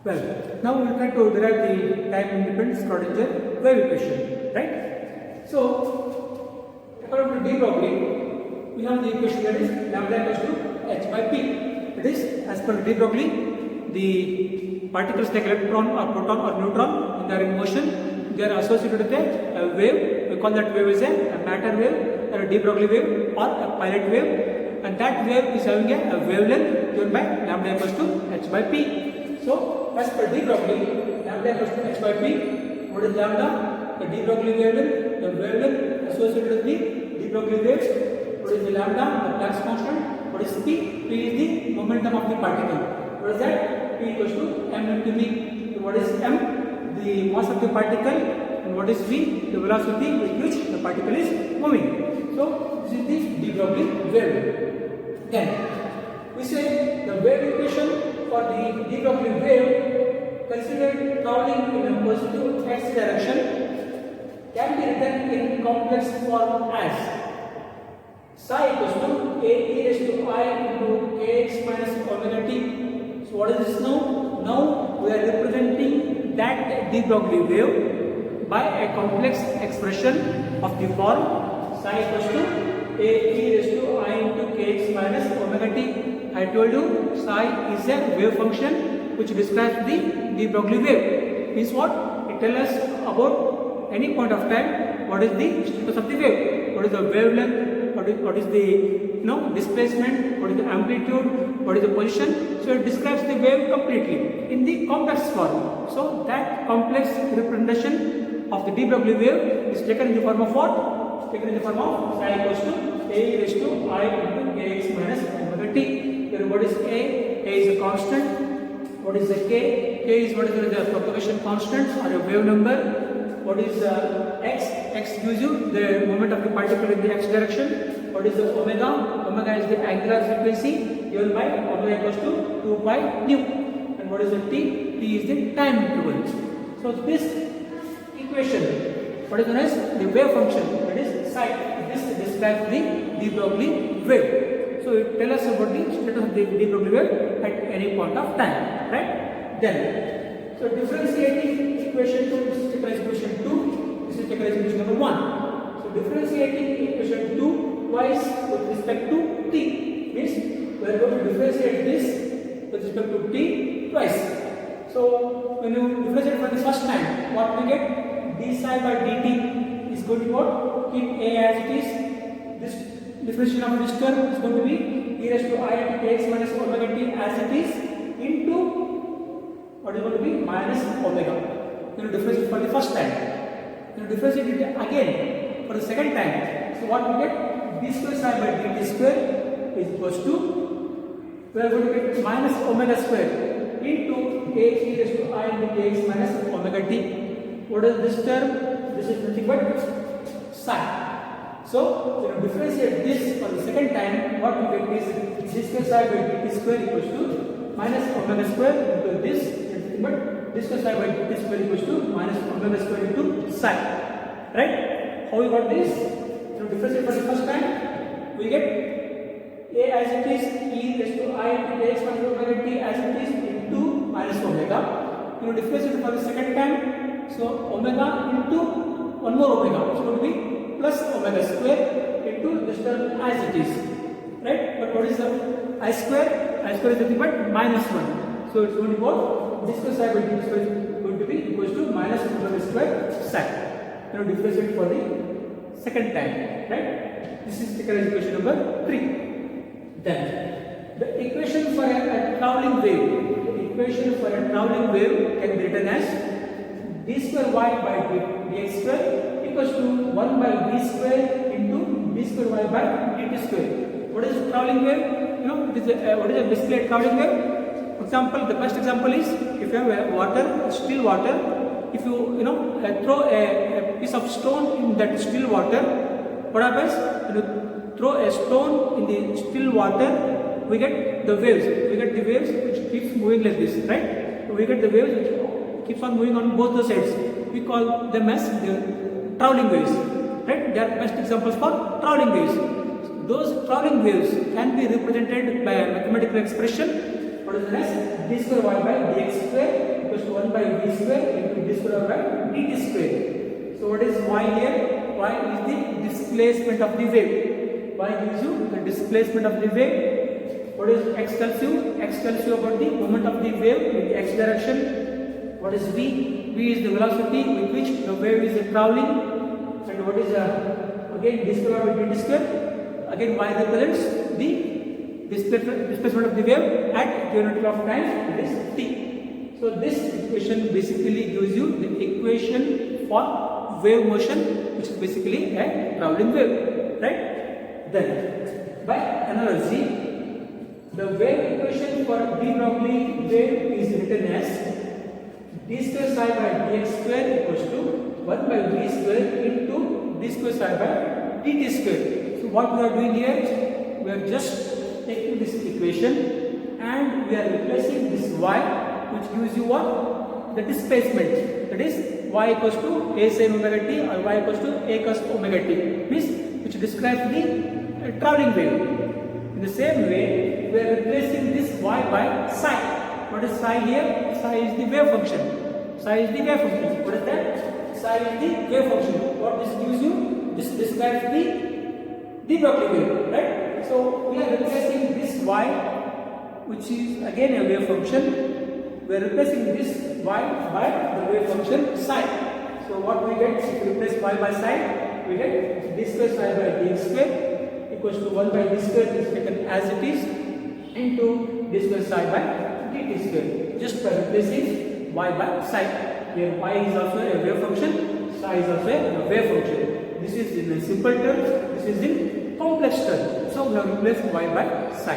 Well, now we will try to derive the time independent Schrodinger wave equation, right? So, according to de Broglie, we have the equation that is lambda equals to h by p. That is, as per de Broglie, the particles like electron or proton or neutron, when they are in motion, they are associated with a wave. We call that wave as a matter wave or a de Broglie wave or a pilot wave, and that wave is having a wavelength given by lambda equals to h by p. So, as per de Broglie, lambda equals to h by p. What is lambda? The de Broglie wavelength, the wavelength associated with the de Broglie wave. What is the lambda? The Planck's constant. What is p? P is the momentum of the particle. What is that? P equals to m into v. So what is m? The mass of the particle, and what is v? The velocity with which the particle is moving. So this is the de Broglie wave. Then we say the wave equation for the de Broglie wave considered traveling in a positive x direction can be written in complex form as psi equals to a e raised to I into kx minus omega t. So what is this now? Now we are representing that de Broglie wave by a complex expression of the form psi equals to a e raised to I into kx minus omega t. I told you psi is a wave function which describes the de Broglie wave. Means what? It tells us about any point of time what is the status of the wave, what is the wavelength, what is the displacement, what is the amplitude, what is the position. So it describes the wave completely in the complex form. So that complex representation of the de Broglie wave is taken in the form of what? Taken in the form of psi equals to a raised to I into kx minus omega t. Here what is a? A is a constant. What is the k? K is what is the propagation constant or a wave number. What is x? X gives you the moment of the particle in the x direction. What is the omega? Omega is the angular frequency given by omega equals to 2 pi nu. And what is the t? T is the time interval. So this equation, what is known as the wave function, that is psi. This describes the de Broglie wave. So it tells us about the status of the de Broglie wave at any point of time, right? Then, so differentiating equation 2, this is taken as equation 2, this is taken as equation number 1. So differentiating equation 2 twice with respect to t means we are going to differentiate this with respect to t twice. So when you differentiate for the first time, what we get? d psi by dt is going to what? Keep a as it is. This differentiation of this term is going to be e raised to I into kx minus omega t as it is into what is going to be minus omega. You will differentiate for the first time. You will differentiate it again for the second time. So what we get? D square psi by dt square is equals to, we are going to get minus omega square into a e raised to I into kx minus omega t. What is this term? This is nothing but psi. So, when you differentiate this for the second time, what we get is d square psi by dt square equals to minus omega square into this, nothing but d square psi by dt square equals to minus omega square into psi. Right? How we got this? So, differentiate for the first time, we get a as it is e raised to I into kx minus omega t as it is into minus omega. You differentiate for the second time, so omega into one more omega, so it will be plus omega square into this term as it is, right? But what is the I square? I square is nothing but minus 1. So it's going to be what? D square psi by dt square is going to be equals to minus omega square psi. Now differentiate for the second time, right? This is taken as equation number 3. Then the equation for a traveling wave. The equation for a traveling wave can be written as d square y by dx square equals to 1 by v square into d square y by dt square. What is traveling wave? What is basically a traveling wave? For example, the best example is if you have water, still water. If you throw a piece of stone in that still water, what happens? When you throw a stone in the still water, we get the waves. We get the waves which keeps moving like this, right? So we get the waves which keeps on moving on both the sides. We call them as the traveling waves, right? They are best examples for traveling waves. Those traveling waves can be represented by a mathematical expression, what is known as d square y by dx square equals to 1 by v square into d square by dt square. So what is y here? Y is the displacement of the wave. Y gives you the displacement of the wave. What is x tells you? X tells you about the moment of the wave in the x direction. What is v? V is the velocity with which the wave is traveling. And what is again d square by dt square? Again y represents the displacement of the wave at unit of time, it is t. So this equation basically gives you the equation for wave motion, which is basically a traveling wave, right? Then by analogy, the wave equation for de Broglie wave is written as d square psi by dx square equals to 1 by v square into d square psi by dt square. So what we are doing here, we are just taking this equation and we are replacing this y, which gives you what? The displacement. That is y equals to a sin omega t or y equals to a cos omega t, means which describes the traveling wave. In the same way, we are replacing this y by psi. What is psi here? Psi is the wave function. Psi is the wave function. What is that? Psi is the wave function. What this gives you? This describes the de Broglie wave, right? So we are replacing this y, which is again a wave function. We are replacing this y by the wave function psi. So what we get? If we replace y by psi, we get d square psi by dx square equals to 1 by d square is taken as it is into d square psi by dt square. Just by replacing y by psi. Here y is also a wave function, psi is also a wave function. This is in simple terms, this is in complex terms. So we have replaced y by psi,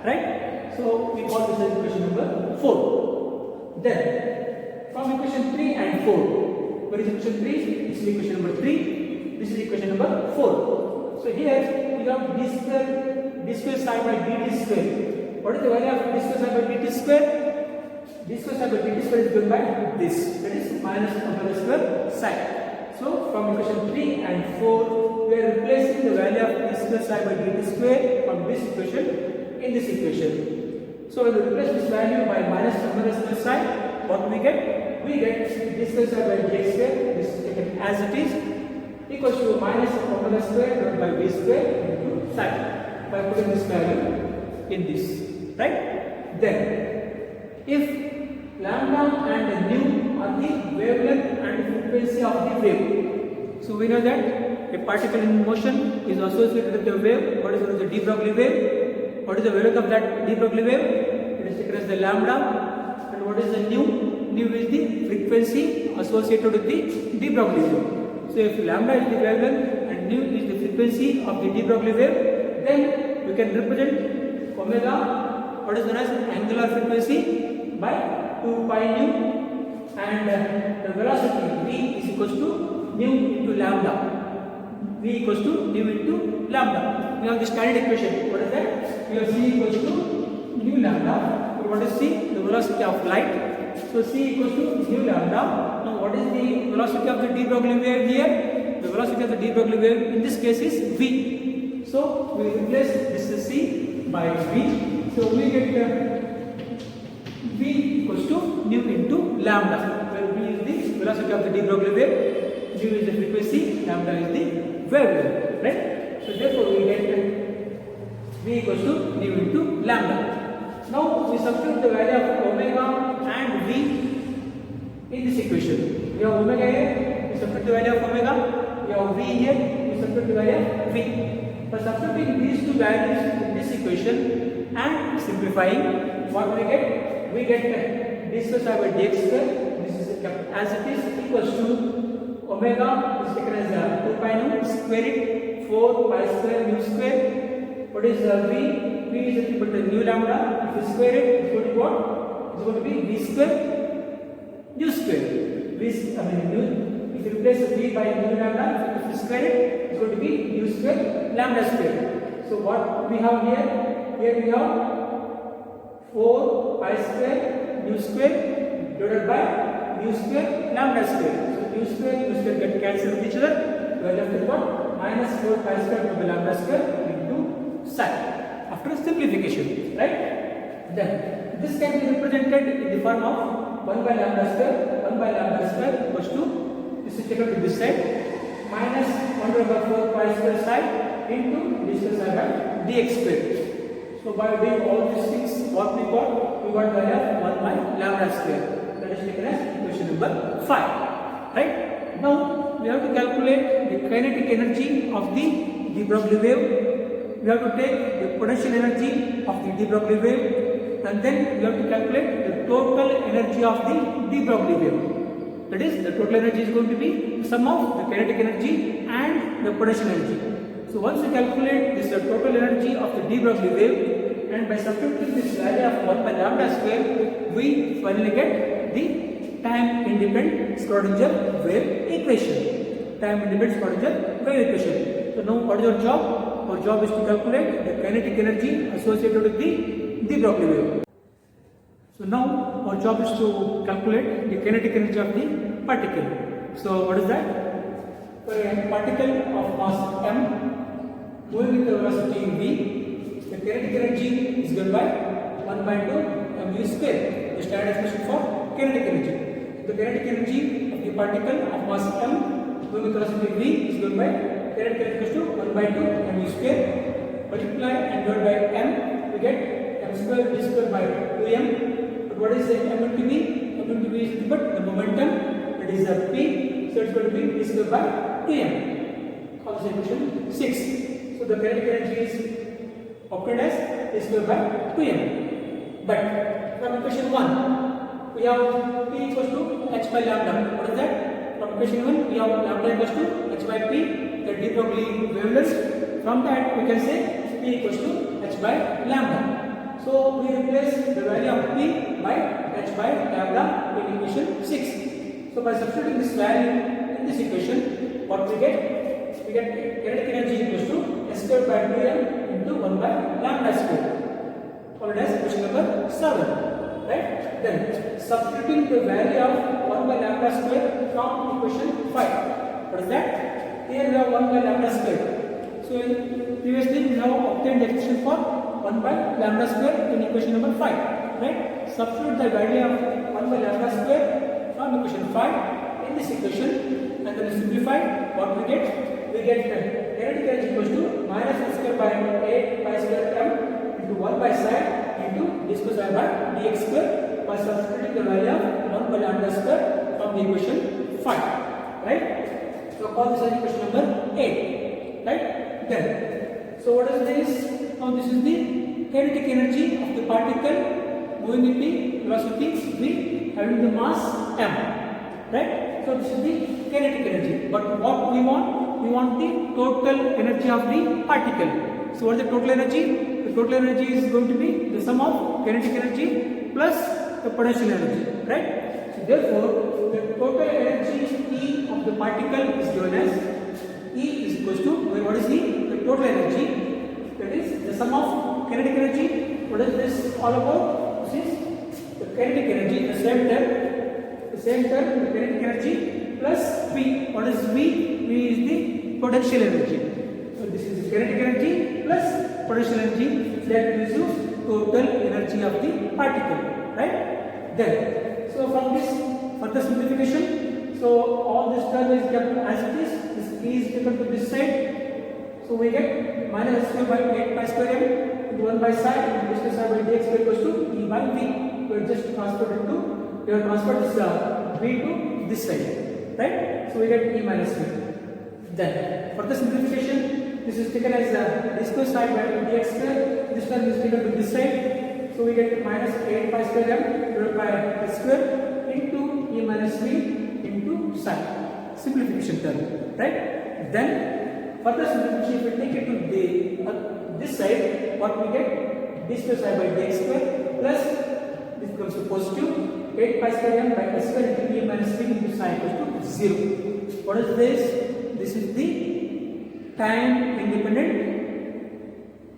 right? So we call this as equation number 4. Then from equation 3 and 4, where is equation 3? This is equation number 3. This is equation number 4. So here we have d square psi by dt square. What is the value of d square psi by dt square? D square psi by dt square is given by this. That is minus omega square psi. So from equation 3 and 4, we are replacing the value of d square psi by dt square from this equation in this equation. So when we replace this value by minus omega square psi, what we get? We get d square psi by dx square, this is taken as it is, equals to minus omega square divided by v square into psi, by putting this value in this, right? Then, if lambda and nu are the wavelength and frequency of the wave, so we know that a particle in motion is associated with the wave. What is the de Broglie wave? What is the wavelength of that de Broglie wave? It is taken as the lambda. And what is the nu? Nu is the frequency associated with the de Broglie wave. So if lambda is the wavelength and nu is the frequency of the de Broglie wave, then we can represent omega, what is known as angular frequency, by 2 pi nu, and the velocity v is equals to nu into lambda. V equals to nu into lambda. We have the standard equation. What is that? We have c equals to nu lambda. So what is c? The velocity of light. So c equals to nu lambda. Now what is the velocity of the de Broglie wave here? The velocity of the de Broglie wave in this case is v. So we replace this is c by v. So we get v equals to nu into lambda, where v is the velocity of the de Broglie wave, nu is the frequency, lambda is the wavelength, right? So therefore we get v equals to nu into lambda. Now we substitute the value of omega and v in this equation. We have omega here, we substitute the value of omega. We have v here, we substitute the value of v. By substituting these two values in this equation and simplifying, what we get? We get d square psi by dx square, this is kept as it is, equals to omega is taken as 2 pi nu, square it, 4 pi square nu square. What is v? V is equal to nu lambda. If you square it, it's going to be what? It's going to be v square nu square. If you replace v by nu lambda, if you square it, it's going to be nu square lambda square. So what we have here? Here we have 4 pi square nu square divided by nu square lambda square. So nu square get cancelled with each other. We are left with what? Minus 4 pi square to the lambda square into psi after simplification, right? Then this can be represented in the form of 1 by lambda square. 1 by lambda square equals to, this is taken to this side, minus 1 over 4 pi square side into d square side by dx square. So by doing all these things, what we got the value of 1 by lambda square. That is taken as equation number 5. Right? Now we have to calculate the kinetic energy of the de Broglie wave. We have to take the potential energy of the de Broglie wave, and then we have to calculate the total energy of the de Broglie wave. That is, the total energy is going to be the sum of the kinetic energy and the potential energy. So once we calculate this total energy of the de Broglie wave, and by substituting this value of 1 by lambda square, we finally get the time independent Schrodinger wave equation. Time independent Schrodinger wave equation. So now what is your job? Our job is to calculate the kinetic energy associated with the de Broglie wave. So now our job is to calculate the kinetic energy of the particle. So what is that? For a particle of mass m moving with the velocity v, the kinetic energy is given by 1 by 2 mu square, the standard expression for kinetic energy. The kinetic energy of the particle of mass m moving with velocity v is given by kinetic energy equals to 1 by 2 mu square, multiply and divide by m, we get m square d square by 2m. But what is the m into v? M into v is but the momentum, that is the p, so it's going to be d square by 2m. Call this equation 6. So the kinetic energy is obtained as d square by 2m. But from equation 1, we have p equals to h by lambda. What is that? From equation 1, we have lambda equals to h by p, the de Broglie wavelength. From that, we can say p equals to h by lambda. So we replace the value of p by h by lambda in equation 6. So by substituting this value in this equation, what we get? We get kinetic energy equals to s square by 2m into 1 by lambda square. Called as equation number 7. Right? Then substituting the value of 1 by lambda square from equation 5. What is that? Here we have 1 by lambda square. So previously we have obtained the expression for 1 by lambda square in equation number 5. Right? Substitute the value of 1 by lambda square from equation 5 in this equation, and then simplify. What we get? We get kinetic energy equals to minus s square by 8 pi square m into 1 by side into d square side by dx square, by substituting the value of 1 by lambda square from the equation 5. Right? So call this as equation number 8. Right? Then, so what is this? Now this is the kinetic energy of the particle moving in the velocity v having the mass m. Right? So this is the kinetic energy. But what we want? We want the total energy of the particle. So what is the total energy? The total energy is going to be the sum of kinetic energy plus the potential energy. Right? So therefore, the total energy E of the particle is given as E is equals to, what is E? The total energy, that is the sum of kinetic energy. What is this all about? This is the kinetic energy, the same term, the kinetic energy plus V. What is V? V is the potential energy. So this is the kinetic energy plus potential energy, that gives you total energy of the particle. Right? Then, so from this further simplification, so all this term is kept as it is. This E is taken to this side. So we get minus s square by 8 pi square m into 1 by side into this side by dx square equals to E by V. We have just transferred it to, we have transferred this V to this side. Right? So we get E minus V. Then for the simplification, this is taken as d square side by dx square. This term is taken to this side. So we get minus 8 pi square m divided by s square into E minus V into sine. Simplification term. Right? Then further simplification, if we take it to this side, what we get? D square side by dx square plus this becomes to positive 8 pi square m by s square into E minus V into sine equals to 0. What is this? This is the time independent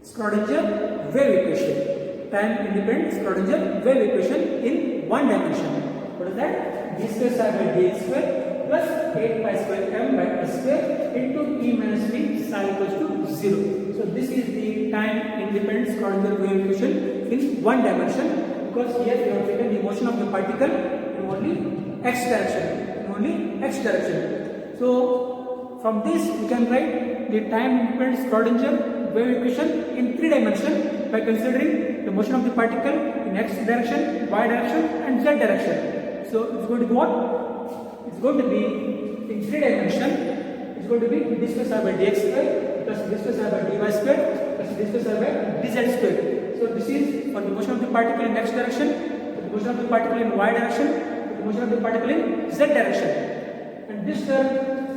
Schrodinger wave equation. Time independent Schrodinger wave equation in one dimension. What is that? D square side by dx square plus 8 pi square m by s square into E minus V sine equals to 0. So this is the time independent Schrodinger wave equation in one dimension. because here we have taken the motion of the particle in only x direction. So from this we can write the time independent Schrodinger wave equation in 3 dimensions by considering the motion of the particle in x direction, y direction and z direction. So it's going to be what? It's going to be in 3 dimensions. It's going to be d square by dx square plus d square by dy square plus d square by dz square. So this is for the motion of the particle in x direction, for the motion of the particle in y direction, for the motion of the particle in z direction. And this term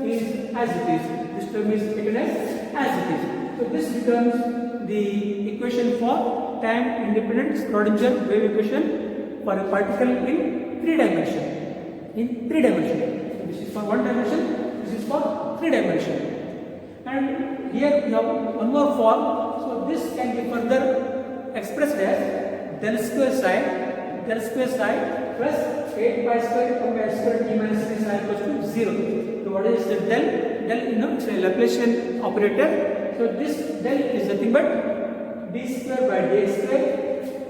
is as it is. This term is taken as it is. So this becomes the equation for time independent Schrodinger wave equation for a particle in 3 dimensions. In 3 dimensions. So this is for 1 dimension, this is for 3 dimensions. And here we have one more form. So this can be further expressed as del square psi plus 8 pi square by square t minus 3 psi equals to 0. So what is the del? Del, it's a Laplacian operator. So this del is nothing but d square by dx square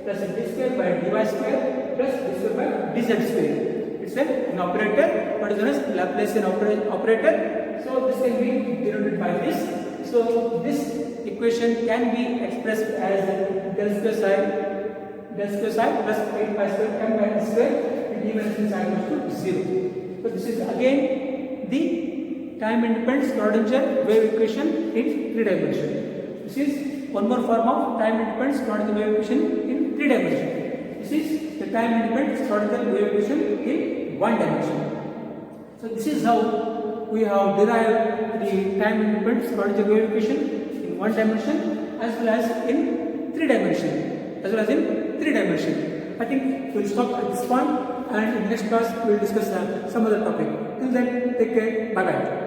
plus d square by dy square plus d square by dz square. It's an operator, what is known as Laplacian operator. So this can be denoted by this. So this equation can be expressed as del square psi plus 8 pi square m by d square d minus 3 psi equals to 0. So this is again the time independent Schrodinger wave equation in 3 dimensions. This is one more form of time independent Schrodinger wave equation in 3 dimensions. This is the time independent Schrodinger wave equation in 1 dimension. So this is how we have derived the time independent Schrodinger wave equation in 1 dimension as well as in 3 dimensions. I think we will stop at this point, and in the next class we will discuss some other topic. Till then, take care. Bye bye.